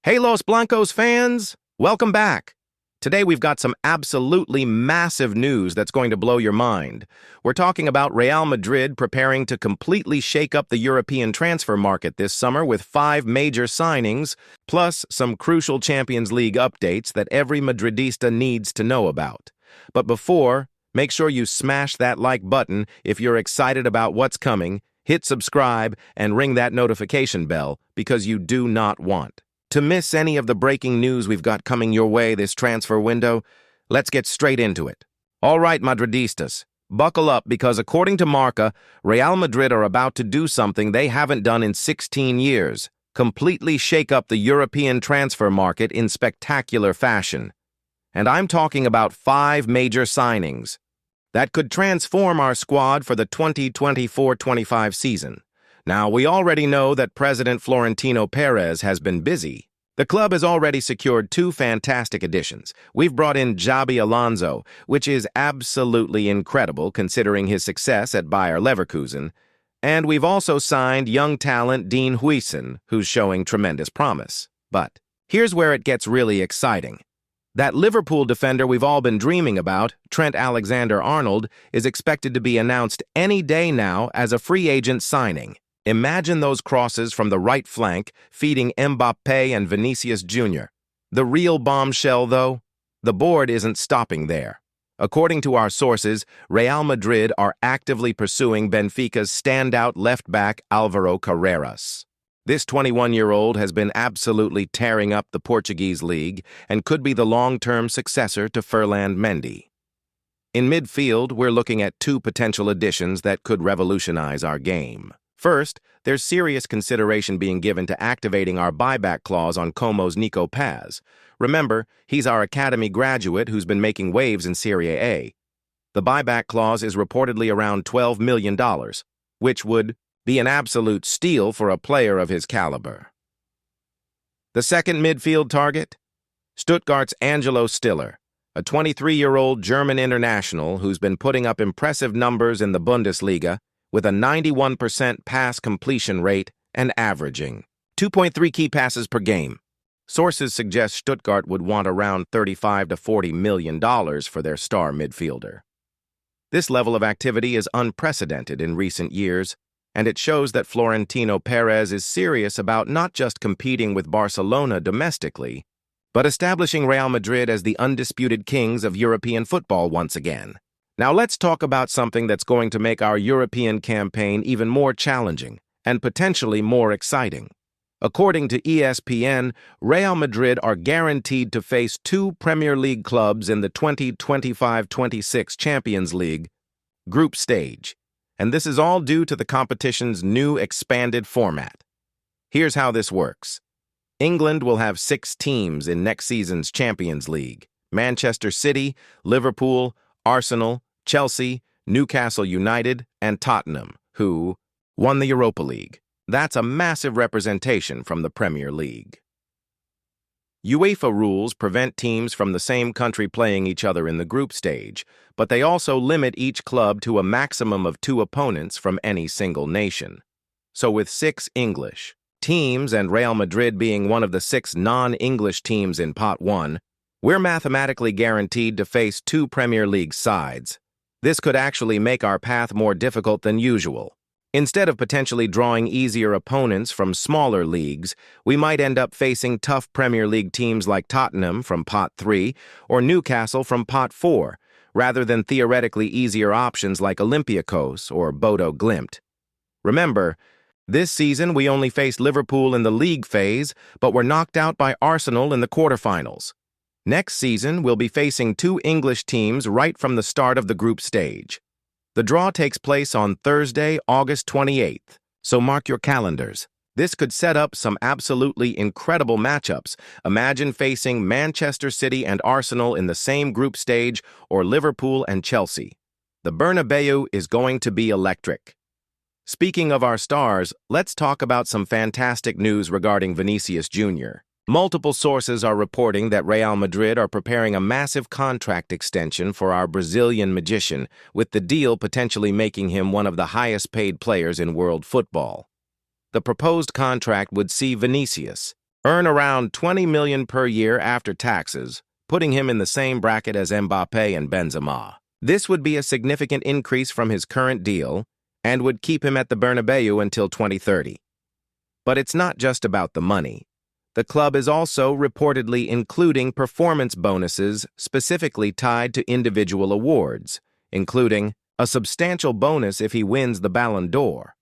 Hey Los Blancos fans! Welcome back! Today we've got some absolutely massive news that's going to blow your mind. We're talking about Real Madrid preparing to completely shake up the European transfer market this summer with 5 major signings, plus some crucial Champions League updates that every Madridista needs to know about. But before, make sure you smash that like button if you're excited about what's coming, hit subscribe, and ring that notification bell because you do not want to miss any of the breaking news we've got coming your way this transfer window. Let's get straight into it. All right, Madridistas, buckle up because according to Marca, Real Madrid are about to do something they haven't done in 16 years, completely shake up the European transfer market in spectacular fashion. And I'm talking about 5 major signings that could transform our squad for the 2024-25 season. Now, we already know that President Florentino Perez has been busy. The club has already secured 2 fantastic additions. We've brought in Xabi Alonso, which is absolutely incredible considering his success at Bayer Leverkusen. And we've also signed young talent Dean Huijsen, who's showing tremendous promise. But here's where it gets really exciting. That Liverpool defender we've all been dreaming about, Trent Alexander-Arnold, is expected to be announced any day now as a free agent signing. Imagine those crosses from the right flank feeding Mbappé and Vinicius Jr. The real bombshell, though? The board isn't stopping there. According to our sources, Real Madrid are actively pursuing Benfica's standout left-back Álvaro Carreras. This 21-year-old has been absolutely tearing up the Portuguese league and could be the long-term successor to Ferland Mendy. In midfield, we're looking at 2 potential additions that could revolutionize our game. First, there's serious consideration being given to activating our buyback clause on Como's Nico Paz. Remember, he's our academy graduate who's been making waves in Serie A. The buyback clause is reportedly around $12 million, which would be an absolute steal for a player of his caliber. The second midfield target? Stuttgart's Angelo Stiller, a 23-year-old German international who's been putting up impressive numbers in the Bundesliga, with a 91% pass completion rate and averaging 2.3 key passes per game. Sources suggest Stuttgart would want around $35 to $40 million for their star midfielder. This level of activity is unprecedented in recent years, and it shows that Florentino Perez is serious about not just competing with Barcelona domestically, but establishing Real Madrid as the undisputed kings of European football once again. Now let's talk about something that's going to make our European campaign even more challenging and potentially more exciting. According to ESPN, Real Madrid are guaranteed to face 2 Premier League clubs in the 2025-26 Champions League group stage, and this is all due to the competition's new expanded format. Here's how this works. England will have 6 teams in next season's Champions League: Manchester City, Liverpool, Arsenal, Chelsea, Newcastle United, and Tottenham, who won the Europa League. That's a massive representation from the Premier League. UEFA rules prevent teams from the same country playing each other in the group stage, but they also limit each club to a maximum of 2 opponents from any single nation. So with 6 English teams and Real Madrid being one of the 6 non-English teams in Pot 1, we're mathematically guaranteed to face 2 Premier League sides. This could actually make our path more difficult than usual. Instead of potentially drawing easier opponents from smaller leagues, we might end up facing tough Premier League teams like Tottenham from Pot 3 or Newcastle from Pot 4, rather than theoretically easier options like Olympiacos or Bodo Glimt. Remember, this season we only faced Liverpool in the league phase, but were knocked out by Arsenal in the quarterfinals. Next season, we'll be facing 2 English teams right from the start of the group stage. The draw takes place on Thursday, August 28th, so mark your calendars. This could set up some absolutely incredible matchups. Imagine facing Manchester City and Arsenal in the same group stage, or Liverpool and Chelsea. The Bernabeu is going to be electric. Speaking of our stars, let's talk about some fantastic news regarding Vinicius Jr. Multiple sources are reporting that Real Madrid are preparing a massive contract extension for our Brazilian magician, with the deal potentially making him one of the highest-paid players in world football. The proposed contract would see Vinicius earn around $20 million per year after taxes, putting him in the same bracket as Mbappé and Benzema. This would be a significant increase from his current deal and would keep him at the Bernabeu until 2030. But it's not just about the money. The club is also reportedly including performance bonuses specifically tied to individual awards, including a substantial bonus if he wins the Ballon d'Or.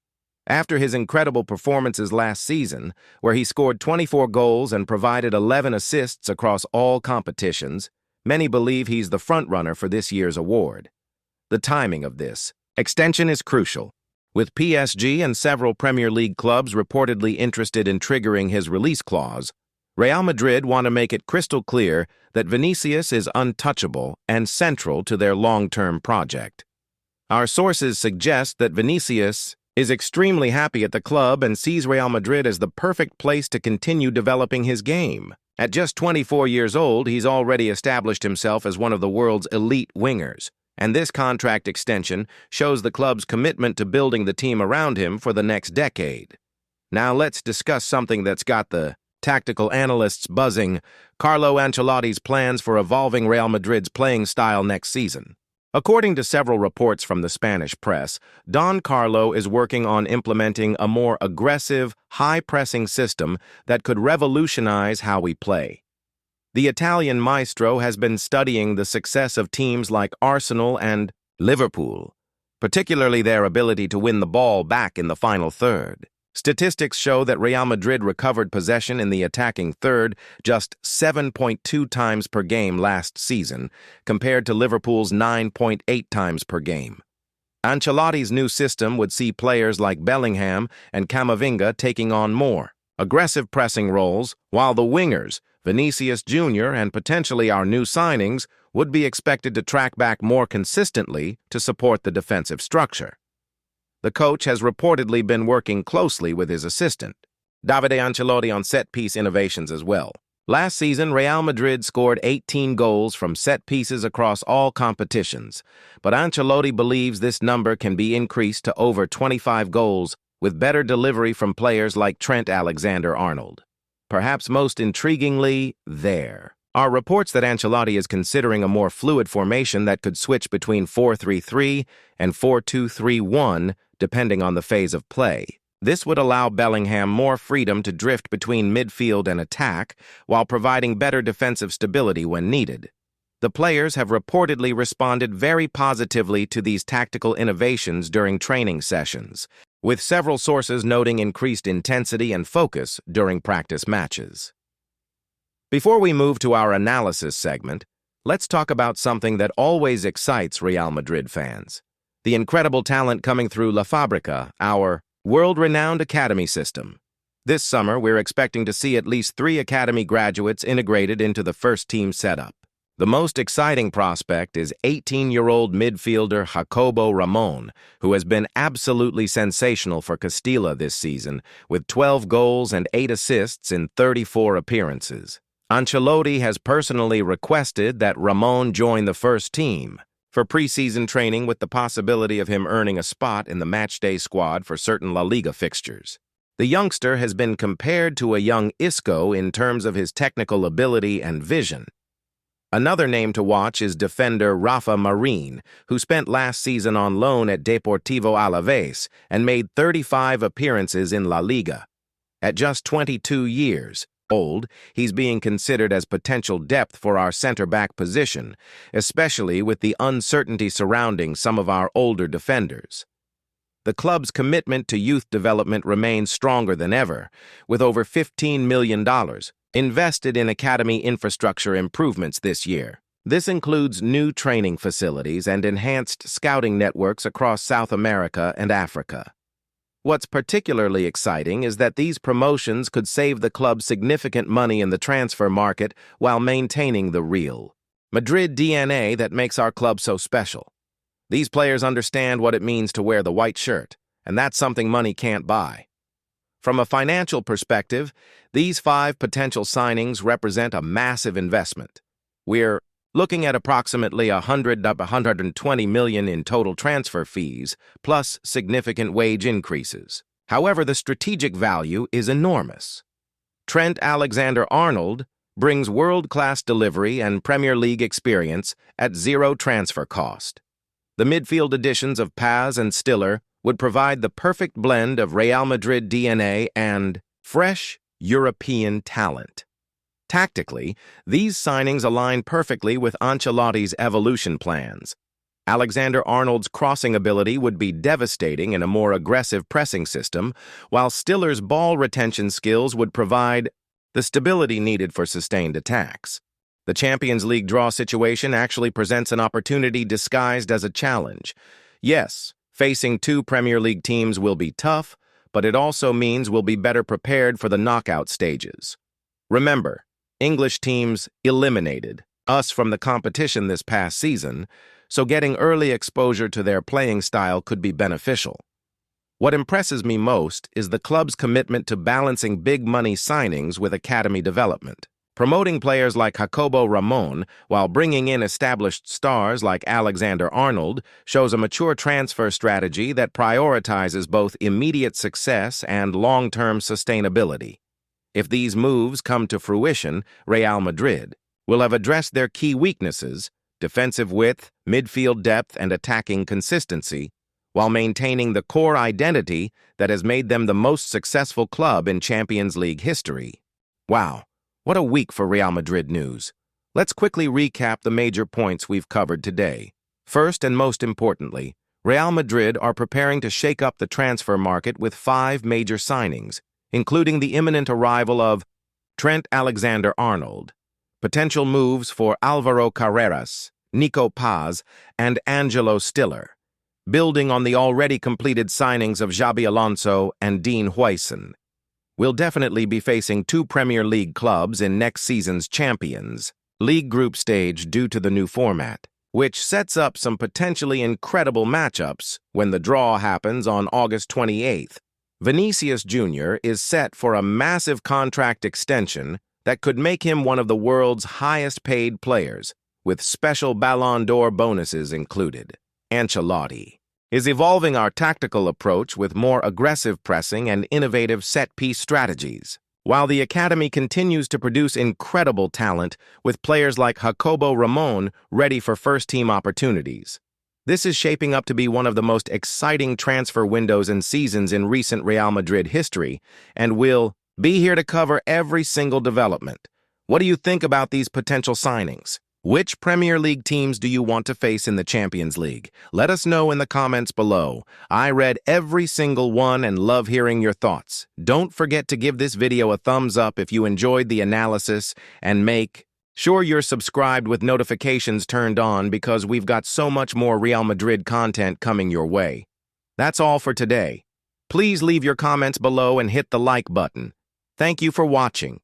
After his incredible performances last season, where he scored 24 goals and provided 11 assists across all competitions, many believe he's the frontrunner for this year's award. The timing of this extension is crucial, with PSG and several Premier League clubs reportedly interested in triggering his release clause. Real Madrid want to make it crystal clear that Vinicius is untouchable and central to their long-term project. Our sources suggest that Vinicius is extremely happy at the club and sees Real Madrid as the perfect place to continue developing his game. At just 24 years old, he's already established himself as one of the world's elite wingers, and this contract extension shows the club's commitment to building the team around him for the next decade. Now let's discuss something that's got the tactical analysts buzzing: Carlo Ancelotti's plans for evolving Real Madrid's playing style next season. According to several reports from the Spanish press, Don Carlo is working on implementing a more aggressive, high-pressing system that could revolutionize how we play. The Italian maestro has been studying the success of teams like Arsenal and Liverpool, particularly their ability to win the ball back in the final third. Statistics show that Real Madrid recovered possession in the attacking third just 7.2 times per game last season, compared to Liverpool's 9.8 times per game. Ancelotti's new system would see players like Bellingham and Camavinga taking on more aggressive pressing roles, while the wingers, Vinicius Jr. and potentially our new signings, would be expected to track back more consistently to support the defensive structure. The coach has reportedly been working closely with his assistant, Davide Ancelotti, on set-piece innovations as well. Last season, Real Madrid scored 18 goals from set pieces across all competitions, but Ancelotti believes this number can be increased to over 25 goals with better delivery from players like Trent Alexander-Arnold. Perhaps most intriguingly, there are reports that Ancelotti is considering a more fluid formation that could switch between 4-3-3 and 4-2-3-1, depending on the phase of play. This would allow Bellingham more freedom to drift between midfield and attack, while providing better defensive stability when needed. The players have reportedly responded very positively to these tactical innovations during training sessions, with several sources noting increased intensity and focus during practice matches. Before we move to our analysis segment, let's talk about something that always excites Real Madrid fans: the incredible talent coming through La Fábrica, our world-renowned academy system. This summer, we're expecting to see at least 3 academy graduates integrated into the first-team setup. The most exciting prospect is 18-year-old midfielder Jacobo Ramon, who has been absolutely sensational for Castilla this season, with 12 goals and 8 assists in 34 appearances. Ancelotti has personally requested that Ramon join the first team for preseason training, with the possibility of him earning a spot in the matchday squad for certain La Liga fixtures. The youngster has been compared to a young Isco in terms of his technical ability and vision. Another name to watch is defender Rafa Marin, who spent last season on loan at Deportivo Alavés and made 35 appearances in La Liga. At just 22 years old, he's being considered as potential depth for our center-back position, especially with the uncertainty surrounding some of our older defenders. The club's commitment to youth development remains stronger than ever, with over $15 million invested in academy infrastructure improvements this year. This includes new training facilities and enhanced scouting networks across South America and Africa. What's particularly exciting is that these promotions could save the club significant money in the transfer market while maintaining the real Madrid DNA that makes our club so special. These players understand what it means to wear the white shirt, and that's something money can't buy. From a financial perspective, these 5 potential signings represent a massive investment. We're looking at approximately $100 to $120 million in total transfer fees, plus significant wage increases. However, the strategic value is enormous. Trent Alexander-Arnold brings world-class delivery and Premier League experience at zero transfer cost. The midfield additions of Paz and Stiller would provide the perfect blend of Real Madrid DNA and fresh European talent. Tactically, these signings align perfectly with Ancelotti's evolution plans. Alexander-Arnold's crossing ability would be devastating in a more aggressive pressing system, while Stiller's ball retention skills would provide the stability needed for sustained attacks. The Champions League draw situation actually presents an opportunity disguised as a challenge. Yes, facing two Premier League teams will be tough, but it also means we'll be better prepared for the knockout stages. Remember, English teams eliminated us from the competition this past season, so getting early exposure to their playing style could be beneficial. What impresses me most is the club's commitment to balancing big-money signings with academy development. Promoting players like Jacobo Ramon while bringing in established stars like Alexander-Arnold shows a mature transfer strategy that prioritizes both immediate success and long-term sustainability. If these moves come to fruition, Real Madrid will have addressed their key weaknesses, defensive width, midfield depth, and attacking consistency, while maintaining the core identity that has made them the most successful club in Champions League history. Wow, what a week for Real Madrid news. Let's quickly recap the major points we've covered today. First and most importantly, Real Madrid are preparing to shake up the transfer market with 5 major signings, including the imminent arrival of Trent Alexander-Arnold, potential moves for Alvaro Carreras, Nico Paz, and Angelo Stiller, building on the already completed signings of Xabi Alonso and Dean Huijsen. We'll definitely be facing 2 Premier League clubs in next season's Champions League group stage due to the new format, which sets up some potentially incredible matchups when the draw happens on August 28th. Vinicius Jr. is set for a massive contract extension that could make him one of the world's highest-paid players, with special Ballon d'Or bonuses included. Ancelotti is evolving our tactical approach with more aggressive pressing and innovative set-piece strategies, while the academy continues to produce incredible talent with players like Jacobo Ramon ready for first-team opportunities. This is shaping up to be one of the most exciting transfer windows and seasons in recent Real Madrid history, and we'll be here to cover every single development. What do you think about these potential signings? Which Premier League teams do you want to face in the Champions League? Let us know in the comments below. I read every single one and love hearing your thoughts. Don't forget to give this video a thumbs up if you enjoyed the analysis, and make sure you're subscribed with notifications turned on because we've got so much more Real Madrid content coming your way. That's all for today. Please leave your comments below and hit the like button. Thank you for watching.